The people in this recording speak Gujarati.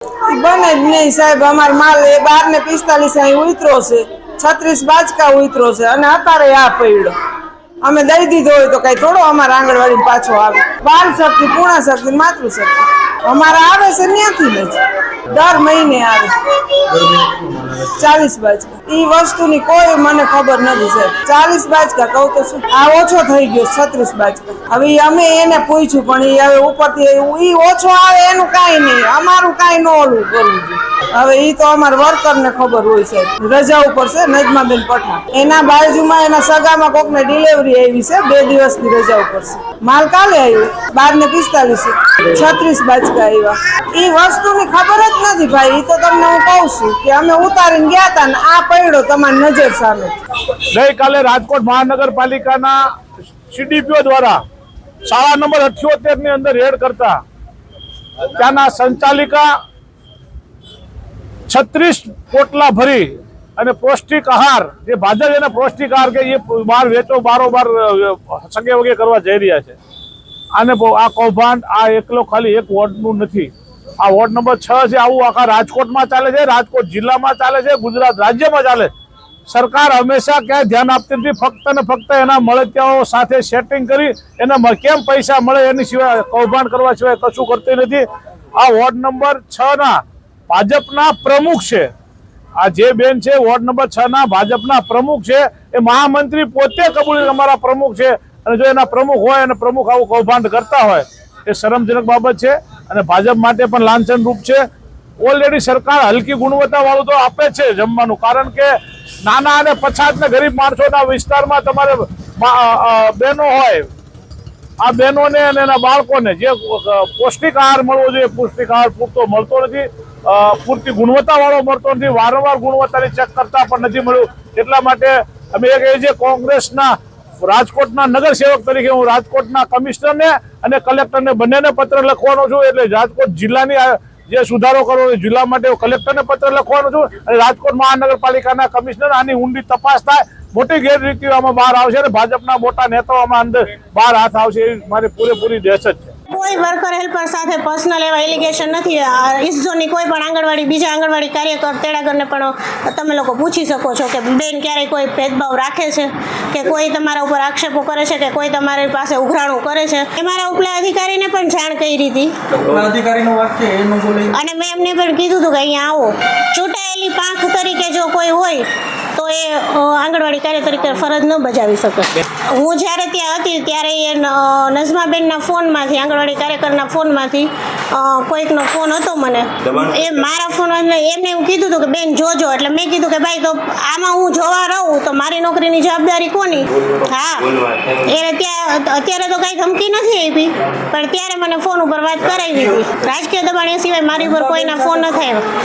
બને જ નહીં સાહેબ, અમાર માલ એ 12:45 અહીં ઉતરો છે, 36 બાચકા ઉતરો છે અને અત્યારે આ પડ્યો. અમે દઈ દીધો હોય તો કઈ થોડો અમારા આંગણવાડી પાછો આવે. બાલ શક્તિ, પૂર્ણ શક્તિ, માતૃશક્તિ અમારા આવે છે ત્યાંથી જ દર મહિને આવે 40 બાચકા. ઈ વસ્તુની કોઈ મને ખબર નથી સાહેબ. 40 બાચકા કહું તો શું, આ ઓછો થઈ ગયો 36 બાચકા. હવે અમે એને પૂછ્યું પણ ઈ હવે ઉપરથી ઈ ઓછો આવે એનું કાંઈ નહીં, અમારું કાંઈ ન ઓલું કરવું જોઈએ. હવે ઈ તો અમારા વર્કર ને ખબર હોય સાહેબ. રજા ઉપર છે નજમાબેન પઠાણ, એના બાજુમાં એના સગામાં કોકને ડિલિવરી આવી છે, 2 દિવસની રજા ઉપર છે. માલ કાલે આવ્યો 12:45 36 બાચકા આવ્યા. ઈ વસ્તુની ખબર જ નથી ભાઈ. ઈ તો તમને હું કહું છું કે અમે ઉતારીને ગયા હતા ને આ પડ્યો તમારી નજર સામે. ગઈકાલે રાજકોટ મહાનગરપાલિકાના સીડીપીઓ દ્વારા શાળા નંબર 78 ની અંદર રેડ કરતા ત્યાંના સંચાલિકા 36 પોટલા ભરી અને પૌષ્ટિક આહાર, જે ભાજપ એને પૌષ્ટિક આહાર કે એ બહાર વેચો બારોબાર સગે વગે કરવા જઈ રહ્યા છે. આને આ કૌભાંડ આ એકલો ખાલી એક વોર્ડનું નથી, આ વોર્ડ નંબર 6 છે. આવું આખા રાજકોટમાં ચાલે છે, રાજકોટ જિલ્લામાં ચાલે છે, ગુજરાત રાજ્યમાં ચાલે. સરકાર હંમેશા ક્યાંય ધ્યાન આપતી નથી. ફક્ત ને ફક્ત એના મળતિયાઓ સાથે સેટિંગ કરી એના કેમ પૈસા મળે એની સિવાય કૌભાંડ કરવા સિવાય કશું કરતી નથી. આ વોર્ડ નંબર 6 ના ભાજપના પ્રમુખ છે. આ જે બેન છે વોર્ડ નંબર 6 ના ભાજપના પ્રમુખ છે. એ મહામંત્રી પોતે કબૂલ અમારા પ્રમુખ છે. અને જો એના પ્રમુખ હોય અને પ્રમુખ આવું કૌભાંડ કરતા હોય એ શરમજનક બાબત છે અને ભાજપ માટે પણ લાંછન રૂપ છે. ઓલરેડી સરકાર હલકી ગુણવત્તા વાળું તો આપે છે જમવાનું, કારણ કે નાના અને પછાત ને ગરીબ માણસોના વિસ્તારમાં તમારે બહેનો હોય, આ બહેનોને અને એના બાળકોને જે પૌષ્ટિક આહાર મળવો જોઈએ, પૌષ્ટિક આહાર પૂરતો મળતો નથી, પૂરતી ગુણવત્તા વાળો મળતો નથી, વારંવાર ગુણવત્તાની ચેક કરતા પણ નથી મળ્યું. એટલા માટે અમે એ કહીએ છીએ કોંગ્રેસના રાજકોટના નગરસેવક તરીકે હું રાજકોટના કમિશનરને અને કલેક્ટરને બંનેને પત્ર લખવાનો છું. એટલે રાજકોટ જિલ્લાની જે સુધારો કરવો જિલ્લા માટે કલેક્ટરને પત્ર લખવાનો છું અને રાજકોટ મહાનગરપાલિકાના કમિશનર આની ઊંડી તપાસ થાય. મોટી ગેરરીતિઓ આમાં બહાર આવશે અને ભાજપના મોટા નેતાઓ આમાં અંદર બહાર હાથ આવશે એવી મારી પૂરેપૂરી દહેશત છે. કોઈ વર્કર હેલ્પર સાથે પર્સનલ એવા એલિગેશન નથી. ઇસઝોનની કોઈ પણ આંગણવાડી, બીજા આંગણવાડી કાર્યકર તેડાગરને પણ તમે લોકો પૂછી શકો છો કે બેન ક્યારેય કોઈ ભેદભાવ રાખે છે કે કોઈ તમારા ઉપર આક્ષેપો કરે છે કે કોઈ તમારી પાસે ઉઘરાણું કરે છે. એ મારા ઉપલા અધિકારીને પણ જાણ કરી હતી અને મેં એમને પણ કીધું હતું કે અહીંયા આવો. ચૂંટાયેલી પાંખ તરીકે જો કોઈ હોય તો એ આંગણવાડી કાર્ય તરીકે ફરજ ન બજાવી શકે. હું જ્યારે ત્યાં હતી ત્યારે એ નજમાબેનના ફોનમાંથી, આંગણવાડી કાર્યકરના ફોનમાંથી કોઈકનો ફોન હતો મને, એ મારા ફોન એમને હું કીધું હતું કે બેન જોજો. એટલે મેં કીધું કે ભાઈ તો આમાં હું જોવા રહું તો મારી નોકરીની જવાબદારી કોની? હા, એને ત્યાં અત્યારે તો કાંઈ ધમકી નથી આપી પણ ત્યારે મને ફોન ઉપર વાત કરાવી હતી. રાજકીય દબાણ એ સિવાય મારી ઉપર કોઈના ફોન નથી આવ્યા.